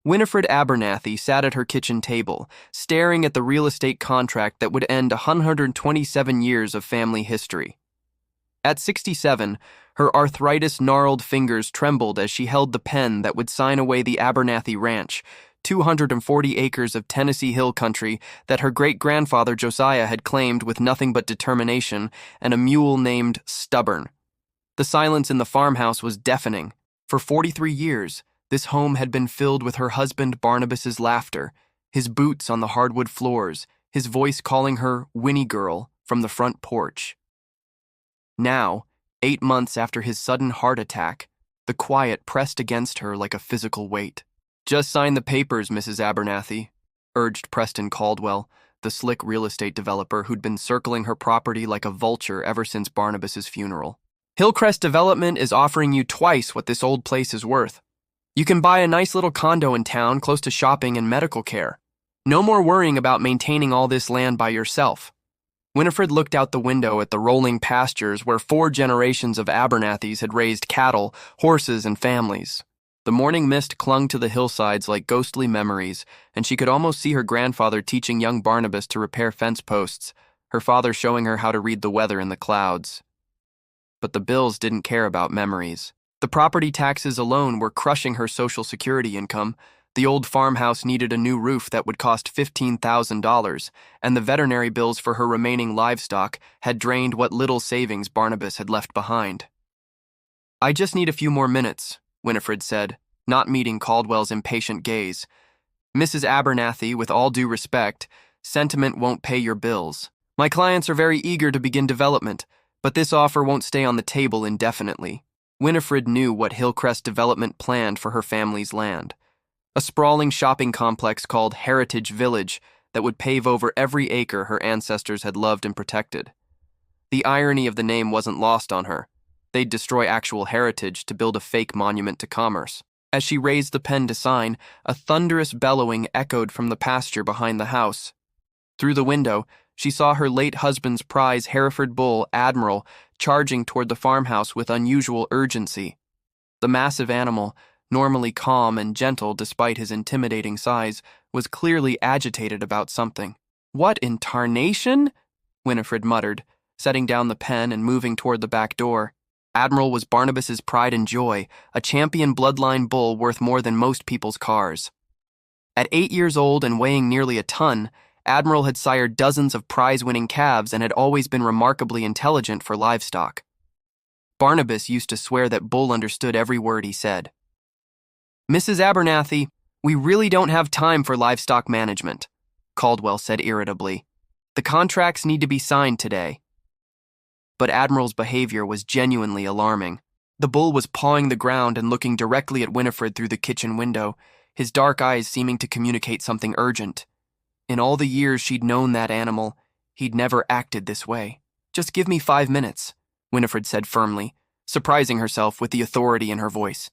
Winifred Abernathy sat at her kitchen table, staring at the real estate contract that would end 127 years of family history. At 67, her arthritis-gnarled fingers trembled as she held the pen that would sign away the Abernathy Ranch, 240 acres of Tennessee Hill country that her great-grandfather Josiah had claimed with nothing but determination and a mule named Stubborn. The silence in the farmhouse was deafening. For 43 years, this home had been filled with her husband Barnabas's laughter, his boots on the hardwood floors, his voice calling her Winnie Girl from the front porch. Now, 8 months after his sudden heart attack, the quiet pressed against her like a physical weight. "Just sign the papers, Mrs. Abernathy," urged Preston Caldwell, the slick real estate developer who'd been circling her property like a vulture ever since Barnabas's funeral. "Hillcrest Development is offering you twice what this old place is worth. You can buy a nice little condo in town close to shopping and medical care. No more worrying about maintaining all this land by yourself." Winifred looked out the window at the rolling pastures where 4 generations of Abernathys had raised cattle, horses, and families. The morning mist clung to the hillsides like ghostly memories, and she could almost see her grandfather teaching young Barnabas to repair fence posts, her father showing her how to read the weather in the clouds. But the bills didn't care about memories. The property taxes alone were crushing her Social Security income. The old farmhouse needed a new roof that would cost $15,000, and the veterinary bills for her remaining livestock had drained what little savings Barnabas had left behind. "I just need a few more minutes," Winifred said, not meeting Caldwell's impatient gaze. "Mrs. Abernathy, with all due respect, sentiment won't pay your bills. My clients are very eager to begin development, but this offer won't stay on the table indefinitely." Winifred knew what Hillcrest Development planned for her family's land. A sprawling shopping complex called Heritage Village that would pave over every acre her ancestors had loved and protected. The irony of the name wasn't lost on her. They'd destroy actual heritage to build a fake monument to commerce. As she raised the pen to sign, a thunderous bellowing echoed from the pasture behind the house. Through the window, she saw her late husband's prize Hereford bull, Admiral, charging toward the farmhouse with unusual urgency. The massive animal, normally calm and gentle despite his intimidating size, was clearly agitated about something. "What in tarnation?" Winifred muttered, setting down the pen and moving toward the back door. Admiral was Barnabas's pride and joy, a champion bloodline bull worth more than most people's cars. At 8 years old and weighing nearly a ton, Admiral had sired dozens of prize-winning calves and had always been remarkably intelligent for livestock. Barnabas used to swear that Bull understood every word he said. "Mrs. Abernathy, we really don't have time for livestock management," Caldwell said irritably. "The contracts need to be signed today." But Admiral's behavior was genuinely alarming. The bull was pawing the ground and looking directly at Winifred through the kitchen window, his dark eyes seeming to communicate something urgent. In all the years she'd known that animal, he'd never acted this way. "Just give me 5 minutes," Winifred said firmly, surprising herself with the authority in her voice.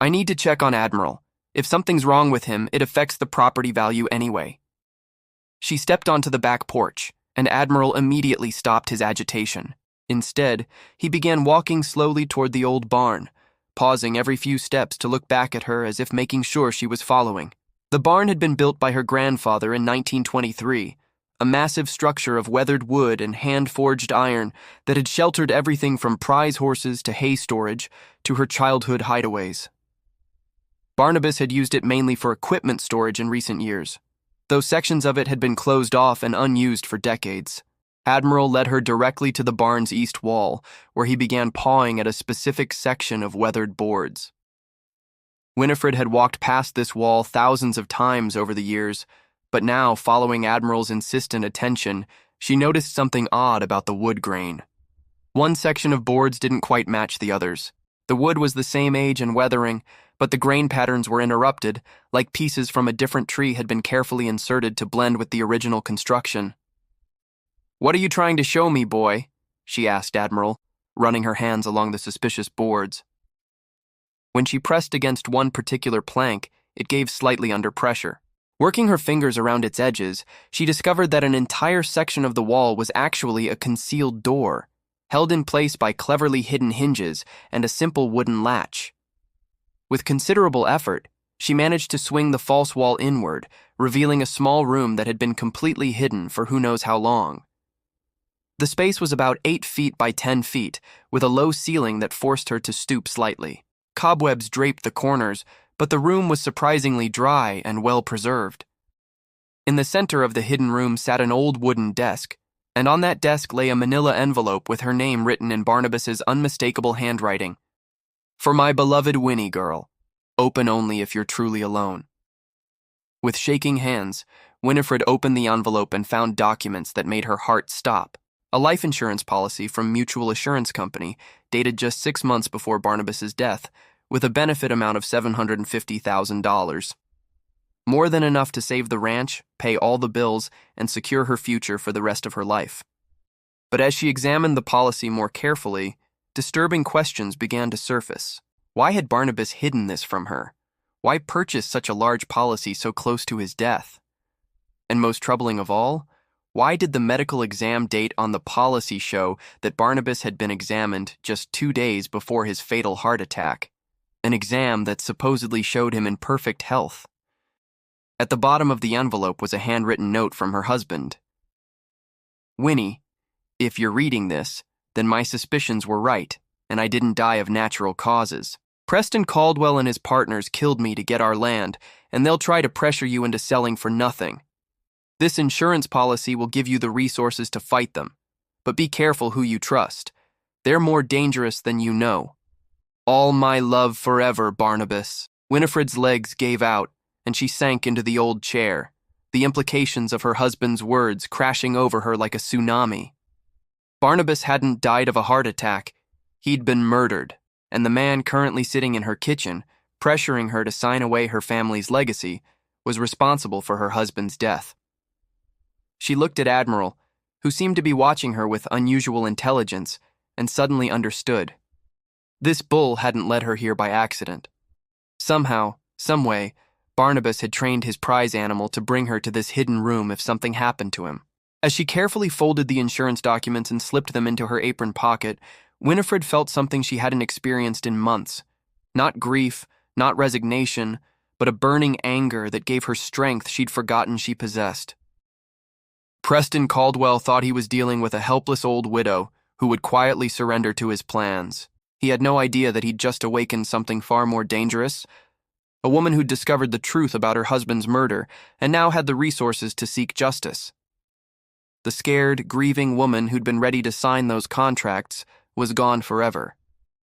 "I need to check on Admiral. If something's wrong with him, it affects the property value anyway." She stepped onto the back porch, and Admiral immediately stopped his agitation. Instead, he began walking slowly toward the old barn, pausing every few steps to look back at her as if making sure she was following. The barn had been built by her grandfather in 1923, a massive structure of weathered wood and hand-forged iron that had sheltered everything from prize horses to hay storage to her childhood hideaways. Barnabas had used it mainly for equipment storage in recent years, though sections of it had been closed off and unused for decades. Admiral led her directly to the barn's east wall, where he began pawing at a specific section of weathered boards. Winifred had walked past this wall thousands of times over the years, but now, following Admiral's insistent attention, she noticed something odd about the wood grain. One section of boards didn't quite match the others. The wood was the same age and weathering, but the grain patterns were interrupted, like pieces from a different tree had been carefully inserted to blend with the original construction. "What are you trying to show me, boy?" she asked Admiral, running her hands along the suspicious boards. When she pressed against one particular plank, it gave slightly under pressure. Working her fingers around its edges, she discovered that an entire section of the wall was actually a concealed door, held in place by cleverly hidden hinges and a simple wooden latch. With considerable effort, She managed to swing the false wall inward, revealing a small room that had been completely hidden for who knows how long. The space was about 8 feet by 10 feet, with a low ceiling that forced her to stoop slightly. Cobwebs draped the corners, but the room was surprisingly dry and well preserved. In the center of the hidden room sat an old wooden desk, and on that desk lay a manila envelope with her name written in Barnabas's unmistakable handwriting. "For my beloved Winnie girl, open only if you're truly alone." With shaking hands, Winifred opened the envelope and found documents that made her heart stop. A life insurance policy from Mutual Assurance Company, dated just 6 months before Barnabas's death, with a benefit amount of $750,000. More than enough to save the ranch, pay all the bills, and secure her future for the rest of her life. But as she examined the policy more carefully, disturbing questions began to surface. Why had Barnabas hidden this from her? Why purchase such a large policy so close to his death? And most troubling of all, why did the medical exam date on the policy show that Barnabas had been examined just 2 days before his fatal heart attack? An exam that supposedly showed him in perfect health. At the bottom of the envelope was a handwritten note from her husband. "Winnie, if you're reading this, then my suspicions were right, and I didn't die of natural causes. Preston Caldwell and his partners killed me to get our land, and they'll try to pressure you into selling for nothing. This insurance policy will give you the resources to fight them, but be careful who you trust. They're more dangerous than you know. All my love forever, Barnabas." Winifred's legs gave out, and she sank into the old chair, the implications of her husband's words crashing over her like a tsunami. Barnabas hadn't died of a heart attack. He'd been murdered, and the man currently sitting in her kitchen, pressuring her to sign away her family's legacy, was responsible for her husband's death. She looked at Admiral, who seemed to be watching her with unusual intelligence, and suddenly understood. This bull hadn't led her here by accident. Somehow, someway, Barnabas had trained his prize animal to bring her to this hidden room if something happened to him. As she carefully folded the insurance documents and slipped them into her apron pocket, Winifred felt something she hadn't experienced in months. Not grief, not resignation, but a burning anger that gave her strength she'd forgotten she possessed. Preston Caldwell thought he was dealing with a helpless old widow who would quietly surrender to his plans. He had no idea that he'd just awakened something far more dangerous, a woman who'd discovered the truth about her husband's murder and now had the resources to seek justice. The scared, grieving woman who'd been ready to sign those contracts was gone forever.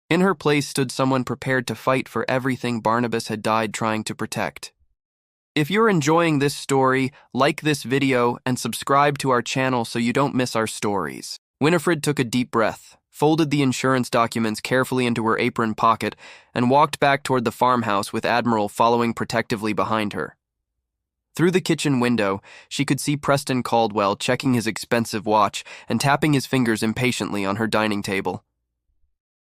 In her place stood someone prepared to fight for everything Barnabas had died trying to protect. If you're enjoying this story, like this video and subscribe to our channel so you don't miss our stories. Winifred took a deep breath, folded the insurance documents carefully into her apron pocket, and walked back toward the farmhouse with Admiral following protectively behind her. Through the kitchen window, she could see Preston Caldwell checking his expensive watch and tapping his fingers impatiently on her dining table.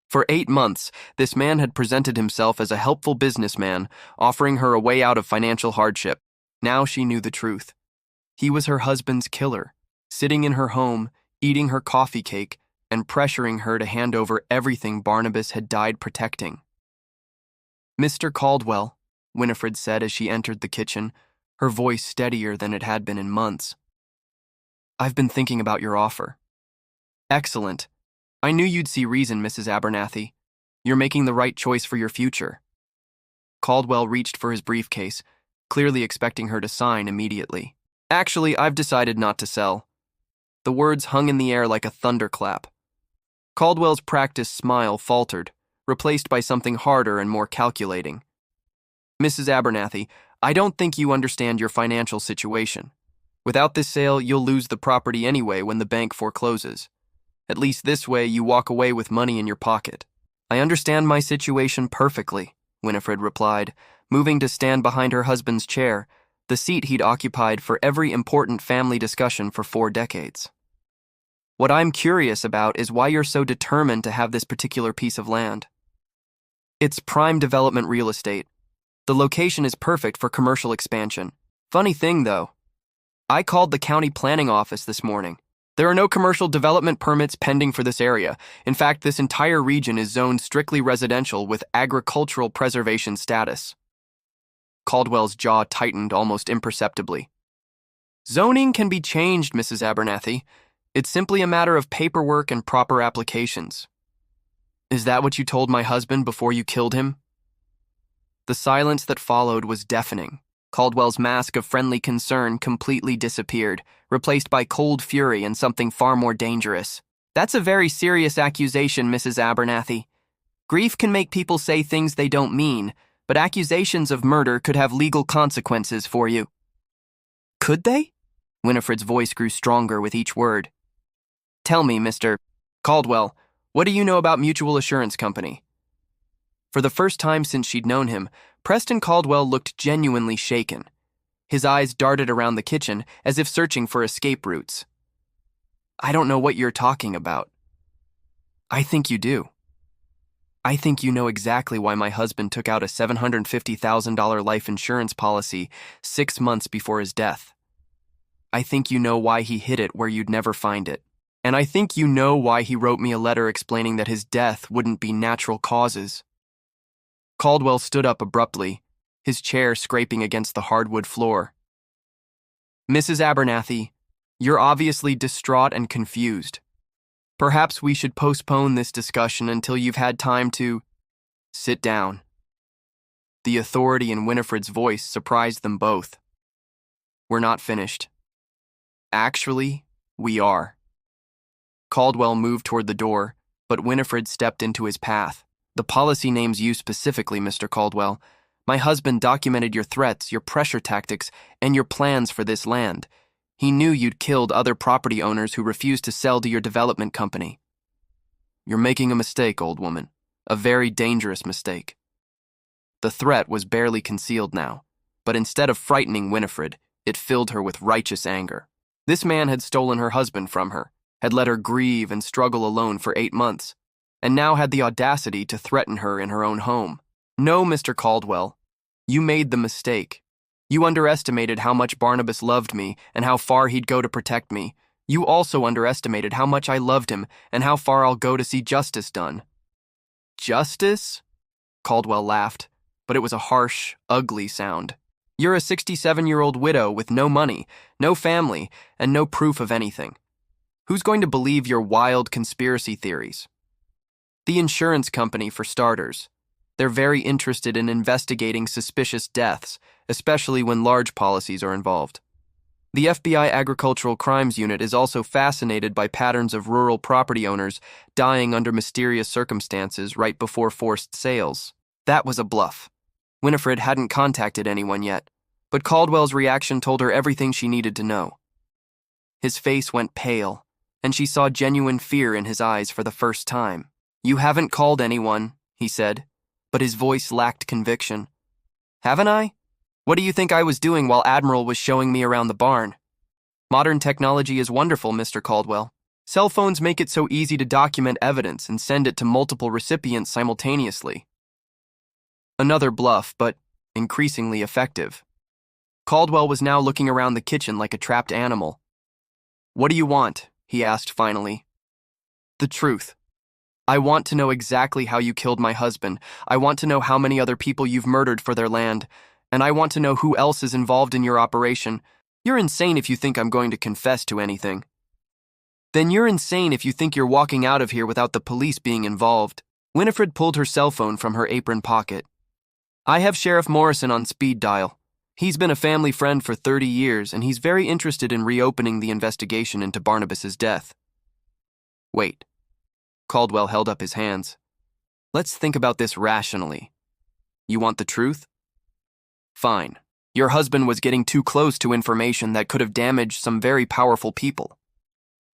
For 8 months, this man had presented himself as a helpful businessman, offering her a way out of financial hardship. Now she knew the truth. He was her husband's killer, sitting in her home, eating her coffee cake, and pressuring her to hand over everything Barnabas had died protecting. "Mr. Caldwell," Winifred said as she entered the kitchen, her voice steadier than it had been in months. "I've been thinking about your offer." "Excellent. I knew you'd see reason, Mrs. Abernathy. You're making the right choice for your future." Caldwell reached for his briefcase, clearly expecting her to sign immediately. "Actually, I've decided not to sell." The words hung in the air like a thunderclap. Caldwell's practiced smile faltered, replaced by something harder and more calculating. "Mrs. Abernathy, I don't think you understand your financial situation. Without this sale, you'll lose the property anyway when the bank forecloses. At least this way, you walk away with money in your pocket." "I understand my situation perfectly," Winifred replied, moving to stand behind her husband's chair, the seat he'd occupied for every important family discussion for 4 decades. "What I'm curious about is why you're so determined to have this particular piece of land." "It's prime development real estate. The location is perfect for commercial expansion. Funny thing, though. I called the county planning office this morning. There are no commercial development permits pending for this area. In fact, this entire region is zoned strictly residential with agricultural preservation status." Caldwell's jaw tightened almost imperceptibly. Zoning can be changed, Mrs. Abernathy. It's simply a matter of paperwork and proper applications. Is that what you told my husband before you killed him? The silence that followed was deafening. Caldwell's mask of friendly concern completely disappeared, replaced by cold fury and something far more dangerous. That's a very serious accusation, Mrs. Abernathy. Grief can make people say things they don't mean, but accusations of murder could have legal consequences for you. Could they? Winifred's voice grew stronger with each word. Tell me, Mr. Caldwell, what do you know about Mutual Assurance Company? For the first time since she'd known him, Preston Caldwell looked genuinely shaken. His eyes darted around the kitchen as if searching for escape routes. I don't know what you're talking about. I think you do. I think you know exactly why my husband took out a $750,000 life insurance policy 6 months before his death. I think you know why he hid it where you'd never find it. And I think you know why he wrote me a letter explaining that his death wouldn't be natural causes. Caldwell stood up abruptly, his chair scraping against the hardwood floor. Mrs. Abernathy, you're obviously distraught and confused. Perhaps we should postpone this discussion until you've had time to sit down. The authority in Winifred's voice surprised them both. We're not finished. Actually, we are. Caldwell moved toward the door, but Winifred stepped into his path. The policy names you specifically, Mr. Caldwell. My husband documented your threats, your pressure tactics, and your plans for this land. He knew you'd killed other property owners who refused to sell to your development company. You're making a mistake, old woman. A very dangerous mistake. The threat was barely concealed now, but instead of frightening Winifred, it filled her with righteous anger. This man had stolen her husband from her, had let her grieve and struggle alone for 8 months, and now had the audacity to threaten her in her own home. No, Mr. Caldwell, you made the mistake. You underestimated how much Barnabas loved me and how far he'd go to protect me. You also underestimated how much I loved him and how far I'll go to see justice done. Justice? Caldwell laughed, but it was a harsh, ugly sound. You're a 67-year-old widow with no money, no family, and no proof of anything. Who's going to believe your wild conspiracy theories? The insurance company, for starters. They're very interested in investigating suspicious deaths, especially when large policies are involved. The FBI Agricultural Crimes Unit is also fascinated by patterns of rural property owners dying under mysterious circumstances right before forced sales. That was a bluff. Winifred hadn't contacted anyone yet, but Caldwell's reaction told her everything she needed to know. His face went pale, and she saw genuine fear in his eyes for the first time. You haven't called anyone, he said, but his voice lacked conviction. Haven't I? What do you think I was doing while Admiral was showing me around the barn? Modern technology is wonderful, Mr. Caldwell. Cell phones make it so easy to document evidence and send it to multiple recipients simultaneously. Another bluff, but increasingly effective. Caldwell was now looking around the kitchen like a trapped animal. What do you want? He asked finally. The truth. I want to know exactly how you killed my husband. I want to know how many other people you've murdered for their land. And I want to know who else is involved in your operation. You're insane if you think I'm going to confess to anything. Then you're insane if you think you're walking out of here without the police being involved. Winifred pulled her cell phone from her apron pocket. I have Sheriff Morrison on speed dial. He's been a family friend for 30 years, and he's very interested in reopening the investigation into Barnabas's death. Wait. Caldwell held up his hands. Let's think about this rationally. You want the truth? Fine. Your husband was getting too close to information that could have damaged some very powerful people.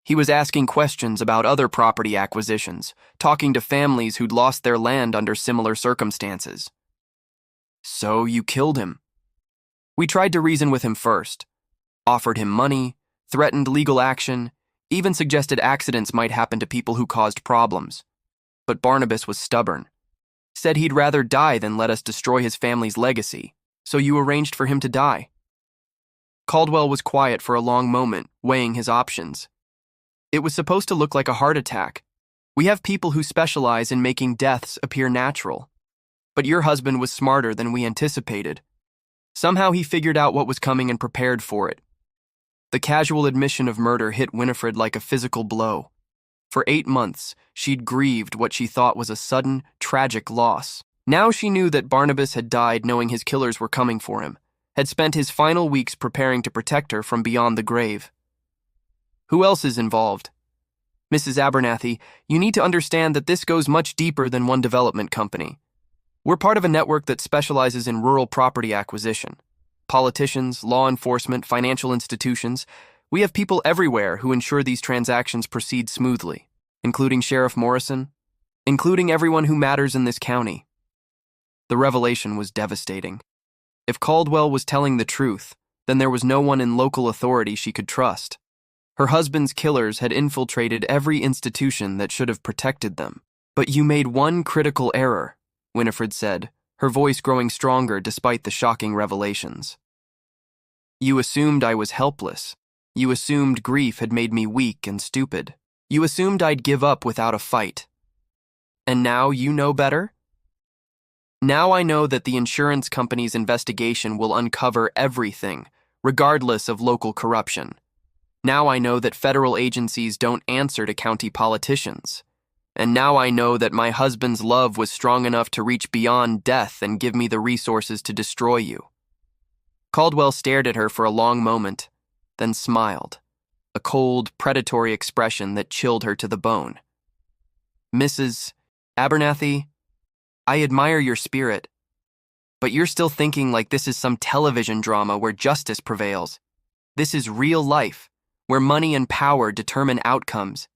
He was asking questions about other property acquisitions, talking to families who'd lost their land under similar circumstances. So you killed him. We tried to reason with him first, offered him money, threatened legal action, even suggested accidents might happen to people who caused problems. But Barnabas was stubborn, said he'd rather die than let us destroy his family's legacy, so you arranged for him to die. Caldwell was quiet for a long moment, weighing his options. It was supposed to look like a heart attack. We have people who specialize in making deaths appear natural. But your husband was smarter than we anticipated. Somehow he figured out what was coming and prepared for it. The casual admission of murder hit Winifred like a physical blow. For 8 months, she'd grieved what she thought was a sudden, tragic loss. Now she knew that Barnabas had died knowing his killers were coming for him, had spent his final weeks preparing to protect her from beyond the grave. Who else is involved? Mrs. Abernathy, you need to understand that this goes much deeper than one development company. We're part of a network that specializes in rural property acquisition. Politicians, law enforcement, financial institutions, we have people everywhere who ensure these transactions proceed smoothly, including Sheriff Morrison, including everyone who matters in this county. The revelation was devastating. If Caldwell was telling the truth, then there was no one in local authority she could trust. Her husband's killers had infiltrated every institution that should have protected them. But you made one critical error, Winifred said, her voice growing stronger despite the shocking revelations. You assumed I was helpless. You assumed grief had made me weak and stupid. You assumed I'd give up without a fight. And now you know better? Now I know that the insurance company's investigation will uncover everything, regardless of local corruption. Now I know that federal agencies don't answer to county politicians. And now I know that my husband's love was strong enough to reach beyond death and give me the resources to destroy you. Caldwell stared at her for a long moment, then smiled, a cold, predatory expression that chilled her to the bone. Mrs. Abernathy, I admire your spirit, but you're still thinking like this is some television drama where justice prevails. This is real life, where money and power determine outcomes.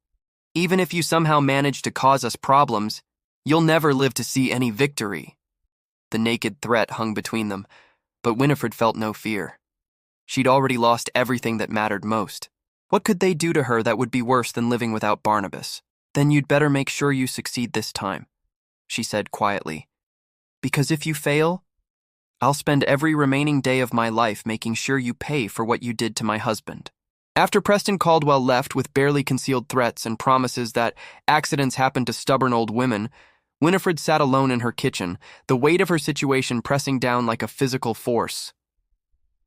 Even if you somehow manage to cause us problems, you'll never live to see any victory. The naked threat hung between them, but Winifred felt no fear. She'd already lost everything that mattered most. What could they do to her that would be worse than living without Barnabas? Then you'd better make sure you succeed this time, she said quietly. Because if you fail, I'll spend every remaining day of my life making sure you pay for what you did to my husband. After Preston Caldwell left with barely concealed threats and promises that accidents happen to stubborn old women, Winifred sat alone in her kitchen, the weight of her situation pressing down like a physical force.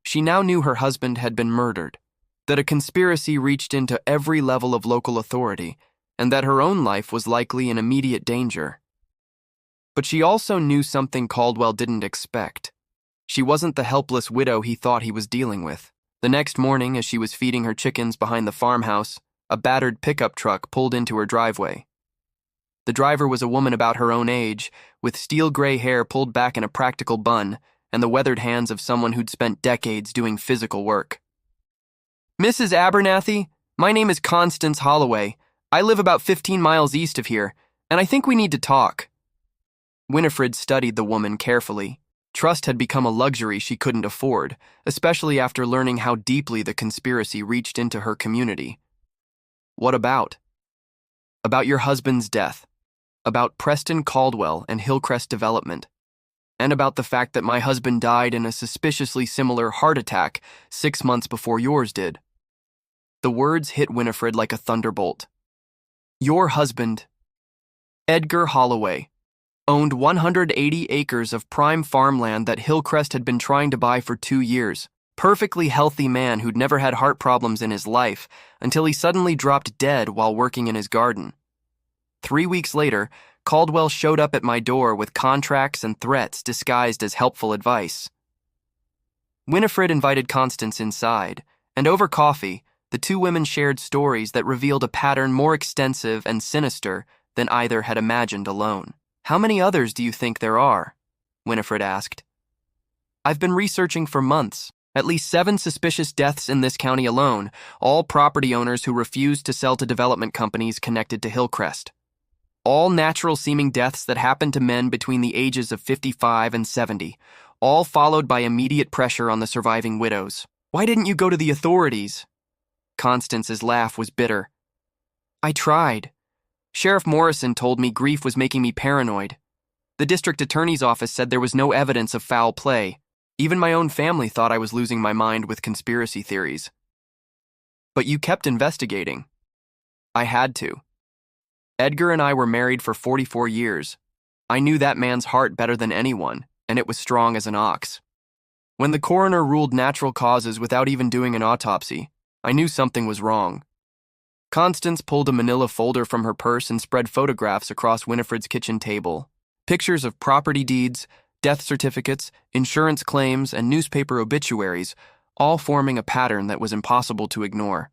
She now knew her husband had been murdered, that a conspiracy reached into every level of local authority, and that her own life was likely in immediate danger. But she also knew something Caldwell didn't expect. She wasn't the helpless widow he thought he was dealing with. The next morning, as she was feeding her chickens behind the farmhouse, a battered pickup truck pulled into her driveway. The driver was a woman about her own age, with steel-gray hair pulled back in a practical bun, and the weathered hands of someone who'd spent decades doing physical work. Mrs. Abernathy, my name is Constance Holloway. I live about 15 miles east of here, and I think we need to talk. Winifred studied the woman carefully. Trust had become a luxury she couldn't afford, especially after learning how deeply the conspiracy reached into her community. What about? About your husband's death, about Preston Caldwell and Hillcrest Development, and about the fact that my husband died in a suspiciously similar heart attack 6 months before yours did. The words hit Winifred like a thunderbolt. Your husband, Edgar Holloway, owned 180 acres of prime farmland that Hillcrest had been trying to buy for 2 years. Perfectly healthy man who'd never had heart problems in his life until he suddenly dropped dead while working in his garden. 3 weeks later, Caldwell showed up at my door with contracts and threats disguised as helpful advice. Winifred invited Constance inside, and over coffee, the two women shared stories that revealed a pattern more extensive and sinister than either had imagined alone. How many others do you think there are? Winifred asked. I've been researching for months. At least 7 suspicious deaths in this county alone, all property owners who refused to sell to development companies connected to Hillcrest. All natural-seeming deaths that happened to men between the ages of 55 and 70, all followed by immediate pressure on the surviving widows. Why didn't you go to the authorities? Constance's laugh was bitter. I tried. Sheriff Morrison told me grief was making me paranoid. The district attorney's office said there was no evidence of foul play. Even my own family thought I was losing my mind with conspiracy theories. But you kept investigating. I had to. Edgar and I were married for 44 years. I knew that man's heart better than anyone, and it was strong as an ox. When the coroner ruled natural causes without even doing an autopsy, I knew something was wrong. Constance pulled a manila folder from her purse and spread photographs across Winifred's kitchen table. Pictures of property deeds, death certificates, insurance claims, and newspaper obituaries, all forming a pattern that was impossible to ignore.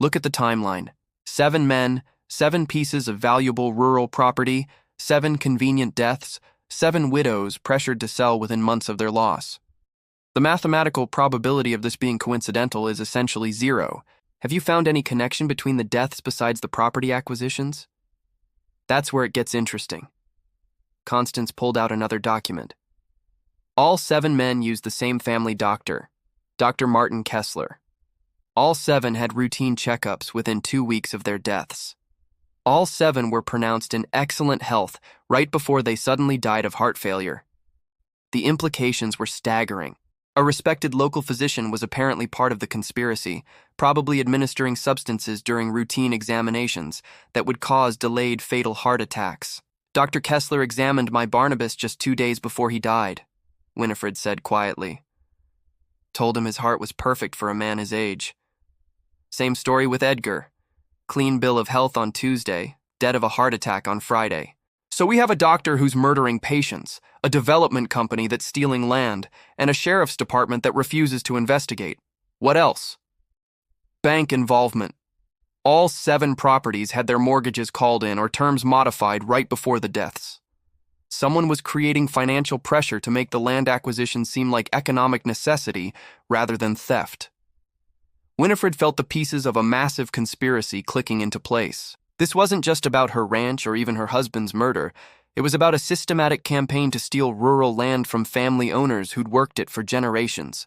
Look at the timeline. 7 men, 7 pieces of valuable rural property, 7 convenient deaths, 7 widows pressured to sell within months of their loss. The mathematical probability of this being coincidental is essentially 0. Have you found any connection between the deaths besides the property acquisitions? That's where it gets interesting. Constance pulled out another document. All 7 men used the same family doctor, Dr. Martin Kessler. All 7 had routine checkups within 2 weeks of their deaths. All 7 were pronounced in excellent health right before they suddenly died of heart failure. The implications were staggering. A respected local physician was apparently part of the conspiracy, probably administering substances during routine examinations that would cause delayed fatal heart attacks. Dr. Kessler examined my Barnabas just 2 days before he died, Winifred said quietly. Told him his heart was perfect for a man his age. Same story with Edgar. Clean bill of health on Tuesday, dead of a heart attack on Friday. So we have a doctor who's murdering patients, a development company that's stealing land, and a sheriff's department that refuses to investigate. What else? Bank involvement. All 7 properties had their mortgages called in or terms modified right before the deaths. Someone was creating financial pressure to make the land acquisition seem like economic necessity rather than theft. Winifred felt the pieces of a massive conspiracy clicking into place. This wasn't just about her ranch or even her husband's murder. It was about a systematic campaign to steal rural land from family owners who'd worked it for generations.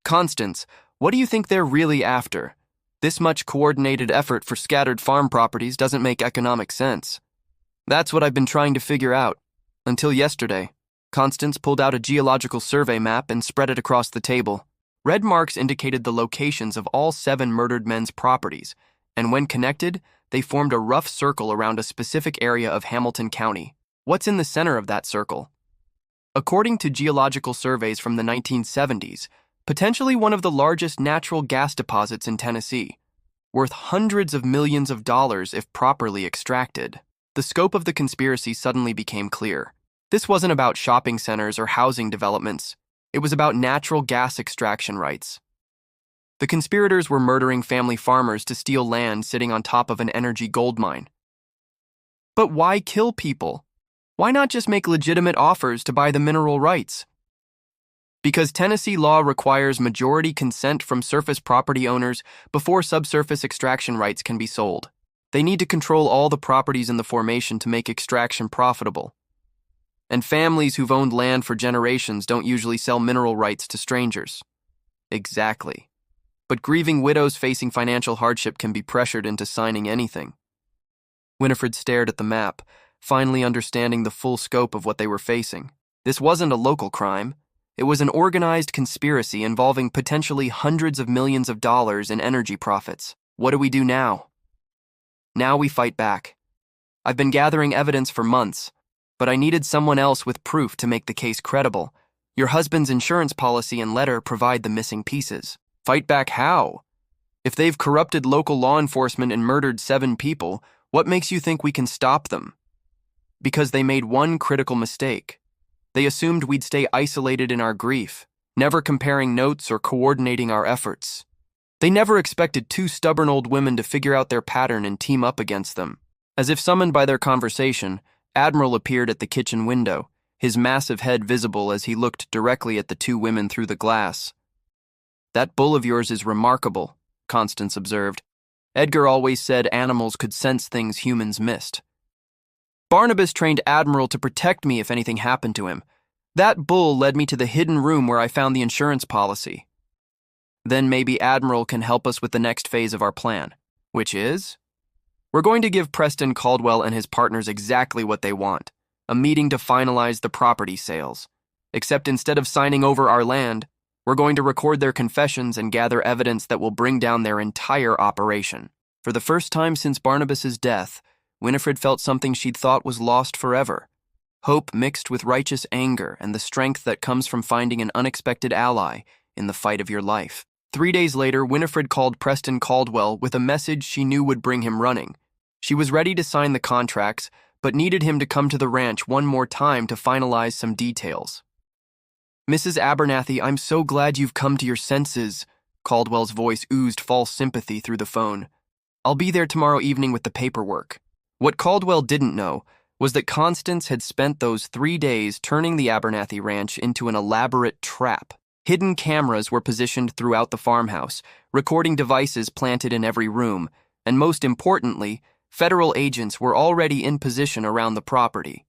Constance, what do you think they're really after? This much coordinated effort for scattered farm properties doesn't make economic sense. That's what I've been trying to figure out. Until yesterday. Constance pulled out a geological survey map and spread it across the table. Red marks indicated the locations of all 7 murdered men's properties, and when connected, they formed a rough circle around a specific area of Hamilton County. What's in the center of that circle? According to geological surveys from the 1970s, potentially one of the largest natural gas deposits in Tennessee, worth hundreds of millions of dollars if properly extracted. The scope of the conspiracy suddenly became clear. This wasn't about shopping centers or housing developments. It was about natural gas extraction rights. The conspirators were murdering family farmers to steal land sitting on top of an energy gold mine. But why kill people? Why not just make legitimate offers to buy the mineral rights? Because Tennessee law requires majority consent from surface property owners before subsurface extraction rights can be sold. They need to control all the properties in the formation to make extraction profitable. And families who've owned land for generations don't usually sell mineral rights to strangers. Exactly. But grieving widows facing financial hardship can be pressured into signing anything. Winifred stared at the map, finally understanding the full scope of what they were facing. This wasn't a local crime. It was an organized conspiracy involving potentially hundreds of millions of dollars in energy profits. What do we do now? Now we fight back. I've been gathering evidence for months, but I needed someone else with proof to make the case credible. Your husband's insurance policy and letter provide the missing pieces. Fight back how? If they've corrupted local law enforcement and murdered 7 people, what makes you think we can stop them? Because they made one critical mistake. They assumed we'd stay isolated in our grief, never comparing notes or coordinating our efforts. They never expected 2 stubborn old women to figure out their pattern and team up against them. As if summoned by their conversation, Admiral appeared at the kitchen window, his massive head visible as he looked directly at the 2 women through the glass. That bull of yours is remarkable, Constance observed. Edgar always said animals could sense things humans missed. Barnabas trained Admiral to protect me if anything happened to him. That bull led me to the hidden room where I found the insurance policy. Then maybe Admiral can help us with the next phase of our plan, which is? We're going to give Preston Caldwell and his partners exactly what they want, a meeting to finalize the property sales. Except instead of signing over our land, we're going to record their confessions and gather evidence that will bring down their entire operation. For the first time since Barnabas's death, Winifred felt something she'd thought was lost forever, hope mixed with righteous anger and the strength that comes from finding an unexpected ally in the fight of your life. 3 days later, Winifred called Preston Caldwell with a message she knew would bring him running. She was ready to sign the contracts, but needed him to come to the ranch one more time to finalize some details. "Mrs. Abernathy, I'm so glad you've come to your senses." Caldwell's voice oozed false sympathy through the phone. "I'll be there tomorrow evening with the paperwork." What Caldwell didn't know was that Constance had spent those 3 days turning the Abernathy ranch into an elaborate trap. Hidden cameras were positioned throughout the farmhouse, recording devices planted in every room, and most importantly, federal agents were already in position around the property.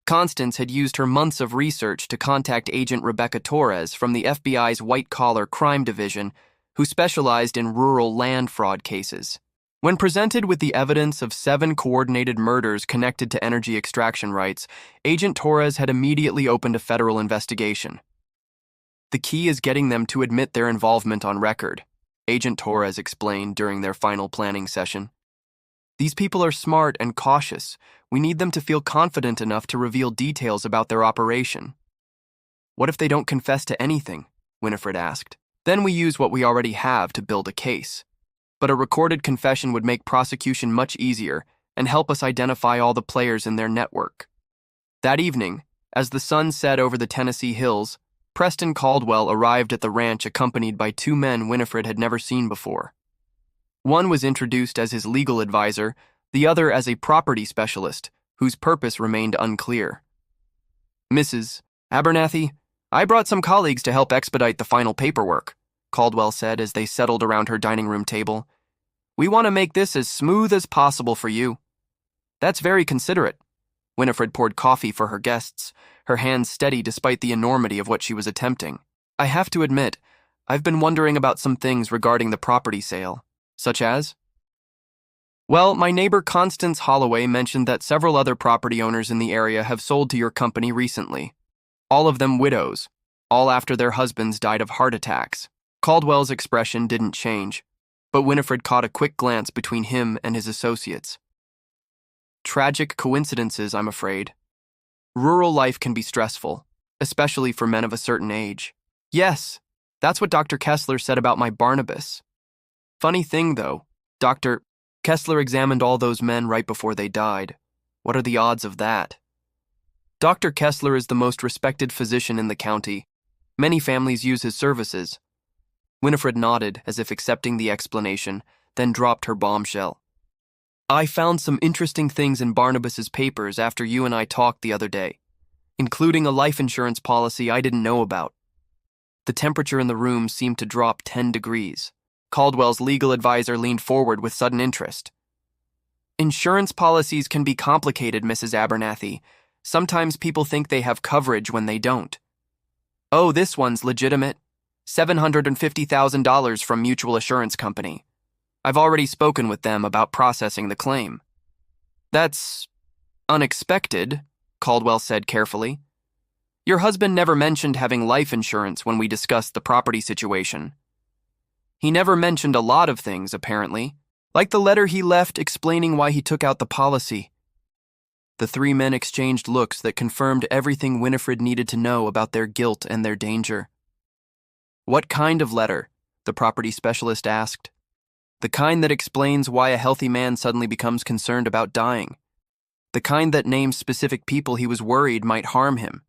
Constance had used her months of research to contact Agent Rebecca Torres from the FBI's White-Collar Crime Division, who specialized in rural land fraud cases. When presented with the evidence of 7 coordinated murders connected to energy extraction rights, Agent Torres had immediately opened a federal investigation. "The key is getting them to admit their involvement on record," Agent Torres explained during their final planning session. "These people are smart and cautious. We need them to feel confident enough to reveal details about their operation." "What if they don't confess to anything?" Winifred asked. "Then we use what we already have to build a case. But a recorded confession would make prosecution much easier and help us identify all the players in their network." That evening, as the sun set over the Tennessee hills, Preston Caldwell arrived at the ranch accompanied by 2 men Winifred had never seen before. One was introduced as his legal advisor, the other as a property specialist, whose purpose remained unclear. "Mrs. Abernathy, I brought some colleagues to help expedite the final paperwork," Caldwell said as they settled around her dining room table. "We want to make this as smooth as possible for you." "That's very considerate." Winifred poured coffee for her guests, her hands steady despite the enormity of what she was attempting. "I have to admit, I've been wondering about some things regarding the property sale." "Such as?" "Well, my neighbor Constance Holloway mentioned that several other property owners in the area have sold to your company recently. All of them widows, all after their husbands died of heart attacks." Caldwell's expression didn't change, but Winifred caught a quick glance between him and his associates. "Tragic coincidences, I'm afraid. Rural life can be stressful, especially for men of a certain age." "Yes, that's what Dr. Kessler said about my Barnabas. Funny thing, though, Dr. Kessler examined all those men right before they died. What are the odds of that?" "Dr. Kessler is the most respected physician in the county. Many families use his services." Winifred nodded as if accepting the explanation, then dropped her bombshell. "I found some interesting things in Barnabas's papers after you and I talked the other day, including a life insurance policy I didn't know about." The temperature in the room seemed to drop 10 degrees. Caldwell's legal advisor leaned forward with sudden interest. "Insurance policies can be complicated, Mrs. Abernathy. Sometimes people think they have coverage when they don't." "Oh, this one's legitimate. $750,000 from Mutual Assurance Company. I've already spoken with them about processing the claim." "That's unexpected," Caldwell said carefully. "Your husband never mentioned having life insurance when we discussed the property situation." "He never mentioned a lot of things, apparently, like the letter he left explaining why he took out the policy." The 3 men exchanged looks that confirmed everything Winifred needed to know about their guilt and their danger. "What kind of letter?" the property specialist asked. "The kind that explains why a healthy man suddenly becomes concerned about dying. The kind that names specific people he was worried might harm him.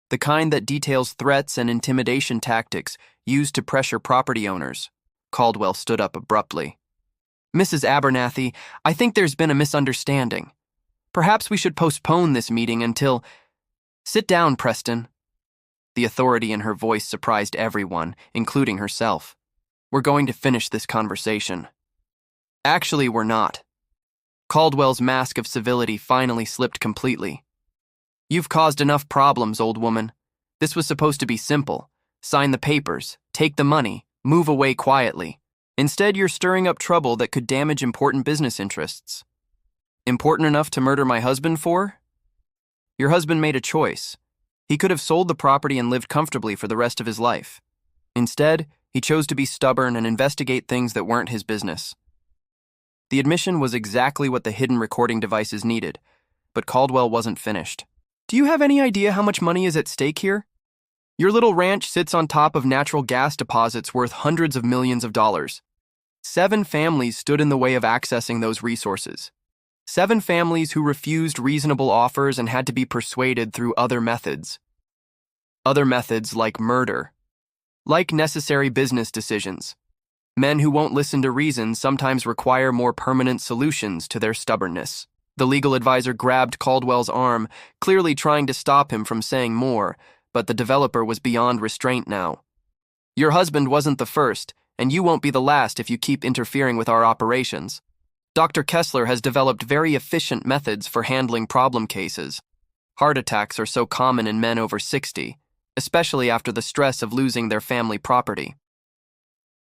The kind that details threats and intimidation tactics used to pressure property owners." Caldwell stood up abruptly. "Mrs. Abernathy, I think there's been a misunderstanding. Perhaps we should postpone this meeting until—" "Sit down, Preston." The authority in her voice surprised everyone, including herself. "We're going to finish this conversation." "Actually, we're not." Caldwell's mask of civility finally slipped completely. "You've caused enough problems, old woman. This was supposed to be simple. Sign the papers, take the money, move away quietly. Instead, you're stirring up trouble that could damage important business interests." "Important enough to murder my husband for?" "Your husband made a choice. He could have sold the property and lived comfortably for the rest of his life. Instead, he chose to be stubborn and investigate things that weren't his business." The admission was exactly what the hidden recording devices needed, but Caldwell wasn't finished. Do you have any idea how much money is at stake here? Your little ranch sits on top of natural gas deposits worth hundreds of millions of dollars. 7 families stood in the way of accessing those resources. 7 families who refused reasonable offers and had to be persuaded through other methods. Other methods like murder. Like necessary business decisions. Men who won't listen to reason sometimes require more permanent solutions to their stubbornness. The legal advisor grabbed Caldwell's arm, clearly trying to stop him from saying more, but the developer was beyond restraint now. Your husband wasn't the first, and you won't be the last if you keep interfering with our operations. Dr. Kessler has developed very efficient methods for handling problem cases. Heart attacks are so common in men over 60, especially after the stress of losing their family property.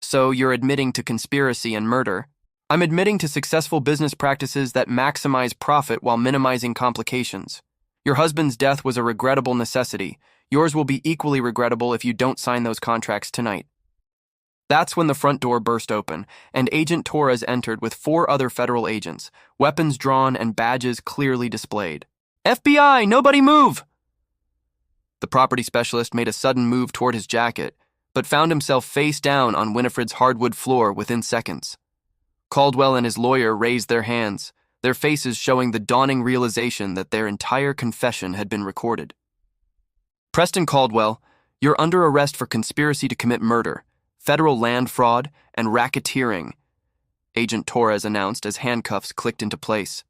So you're admitting to conspiracy and murder. I'm admitting to successful business practices that maximize profit while minimizing complications. Your husband's death was a regrettable necessity. Yours will be equally regrettable if you don't sign those contracts tonight. That's when the front door burst open, and Agent Torres entered with 4 other federal agents, weapons drawn and badges clearly displayed. FBI, nobody move! The property specialist made a sudden move toward his jacket, but found himself face down on Winifred's hardwood floor within seconds. Caldwell and his lawyer raised their hands, their faces showing the dawning realization that their entire confession had been recorded. Preston Caldwell, you're under arrest for conspiracy to commit murder, federal land fraud, and racketeering, Agent Torres announced as handcuffs clicked into place.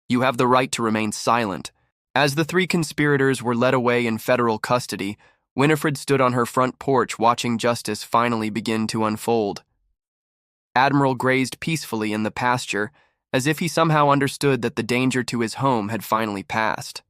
You have the right to remain silent. As the 3 conspirators were led away in federal custody, Winifred stood on her front porch watching justice finally begin to unfold. Admiral grazed peacefully in the pasture, as if he somehow understood that the danger to his home had finally passed.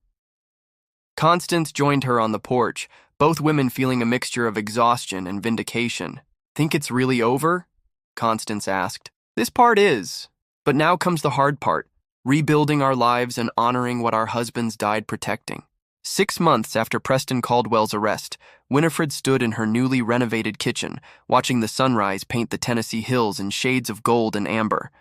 Constance joined her on the porch, both women feeling a mixture of exhaustion and vindication. Think it's really over? Constance asked. This part is, but now comes the hard part, rebuilding our lives and honoring what our husbands died protecting. 6 months after Preston Caldwell's arrest, Winifred stood in her newly renovated kitchen, watching the sunrise paint the Tennessee hills in shades of gold and amber.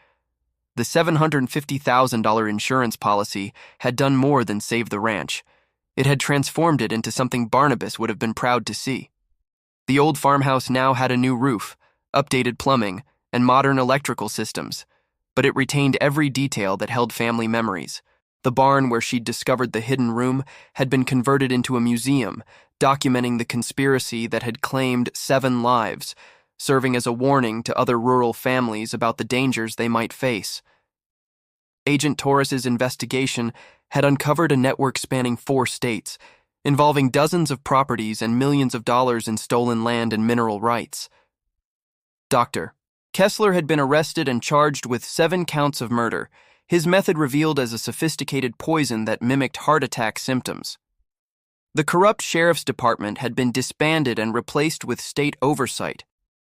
The $750,000 insurance policy had done more than save the ranch. It had transformed it into something Barnabas would have been proud to see. The old farmhouse now had a new roof, updated plumbing, and modern electrical systems, but it retained every detail that held family memories. The barn where she'd discovered the hidden room had been converted into a museum, documenting the conspiracy that had claimed 7 lives, serving as a warning to other rural families about the dangers they might face. Agent Torres's investigation had uncovered a network spanning 4 states, involving dozens of properties and millions of dollars in stolen land and mineral rights. Dr. Kessler had been arrested and charged with 7 counts of murder, his method revealed as a sophisticated poison that mimicked heart attack symptoms. The corrupt sheriff's department had been disbanded and replaced with state oversight,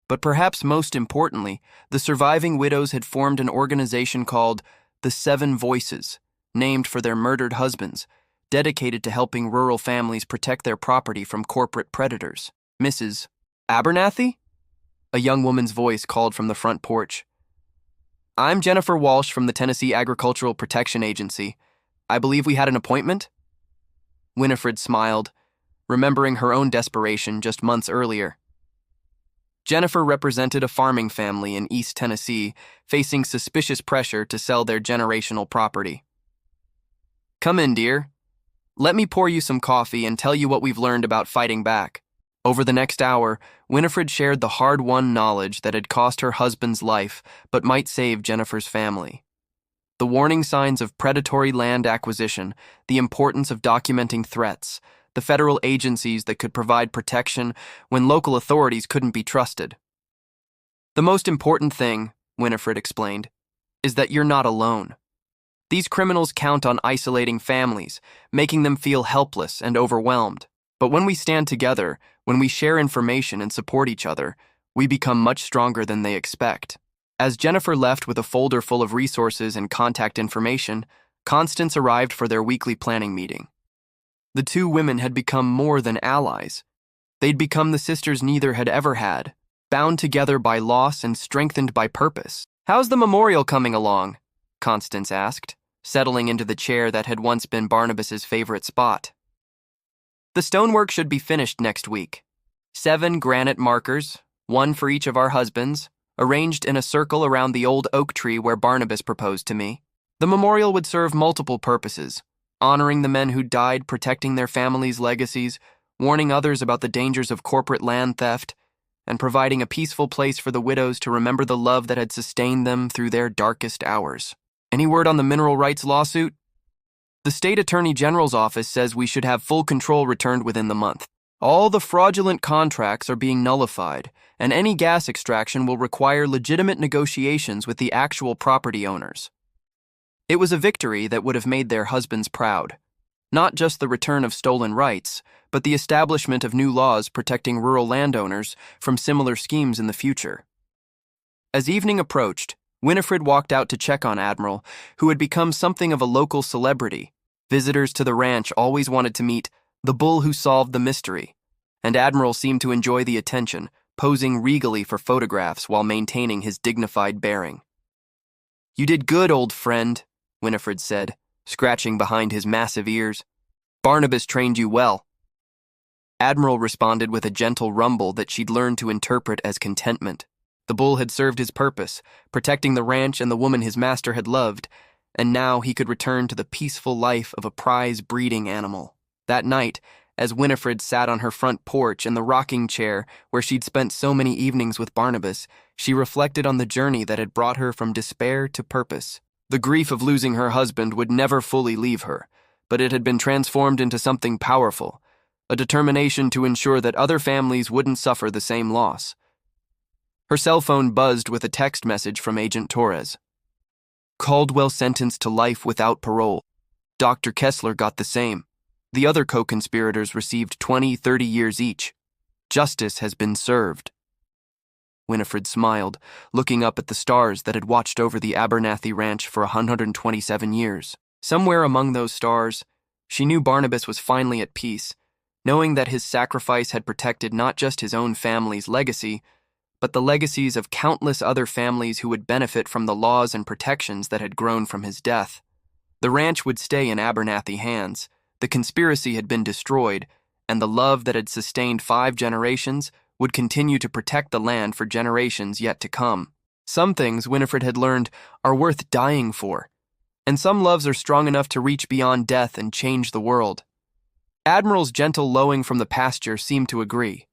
but perhaps most importantly, the surviving widows had formed an organization called the 7 Voices, named for their murdered husbands, dedicated to helping rural families protect their property from corporate predators. Mrs. Abernathy? A young woman's voice called from the front porch. I'm Jennifer Walsh from the Tennessee Agricultural Protection Agency. I believe we had an appointment? Winifred smiled, remembering her own desperation just months earlier. Jennifer represented a farming family in East Tennessee, facing suspicious pressure to sell their generational property. Come in, dear. Let me pour you some coffee and tell you what we've learned about fighting back. Over the next hour, Winifred shared the hard-won knowledge that had cost her husband's life but might save Jennifer's family. The warning signs of predatory land acquisition, the importance of documenting threats, the federal agencies that could provide protection when local authorities couldn't be trusted. The most important thing, Winifred explained, is that you're not alone. These criminals count on isolating families, making them feel helpless and overwhelmed. But when we stand together, when we share information and support each other, we become much stronger than they expect. As Jennifer left with a folder full of resources and contact information, Constance arrived for their weekly planning meeting. The 2 women had become more than allies. They'd become the sisters neither had ever had, bound together by loss and strengthened by purpose. How's the memorial coming along? Constance asked, settling into the chair that had once been Barnabas's favorite spot. The stonework should be finished next week. 7 granite markers, 1 for each of our husbands, arranged in a circle around the old oak tree where Barnabas proposed to me. The memorial would serve multiple purposes, honoring the men who died, protecting their families' legacies, warning others about the dangers of corporate land theft, and providing a peaceful place for the widows to remember the love that had sustained them through their darkest hours. Any word on the mineral rights lawsuit? The state attorney general's office says we should have full control returned within the month. All the fraudulent contracts are being nullified, and any gas extraction will require legitimate negotiations with the actual property owners. It was a victory that would have made their husbands proud. Not just the return of stolen rights, but the establishment of new laws protecting rural landowners from similar schemes in the future. As evening approached, Winifred walked out to check on Admiral, who had become something of a local celebrity. Visitors to the ranch always wanted to meet the bull who solved the mystery, and Admiral seemed to enjoy the attention, posing regally for photographs while maintaining his dignified bearing. "You did good, old friend," Winifred said, scratching behind his massive ears. "Barnabas trained you well." Admiral responded with a gentle rumble that she'd learned to interpret as contentment. The bull had served his purpose, protecting the ranch and the woman his master had loved, and now he could return to the peaceful life of a prize breeding animal. That night, as Winifred sat on her front porch in the rocking chair where she'd spent so many evenings with Barnabas, she reflected on the journey that had brought her from despair to purpose. The grief of losing her husband would never fully leave her, but it had been transformed into something powerful, a determination to ensure that other families wouldn't suffer the same loss. Her cell phone buzzed with a text message from Agent Torres. "Caldwell sentenced to life without parole. Dr. Kessler got the same. The other co-conspirators received 20-30 years each. Justice has been served." Winifred smiled, looking up at the stars that had watched over the Abernathy ranch for 127 years. Somewhere among those stars, she knew Barnabas was finally at peace, knowing that his sacrifice had protected not just his own family's legacy, but the legacies of countless other families who would benefit from the laws and protections that had grown from his death. The ranch would stay in Abernathy hands, the conspiracy had been destroyed, and the love that had sustained 5 generations would continue to protect the land for generations yet to come. Some things, Winifred had learned, are worth dying for, and some loves are strong enough to reach beyond death and change the world. Admiral's gentle lowing from the pasture seemed to agree.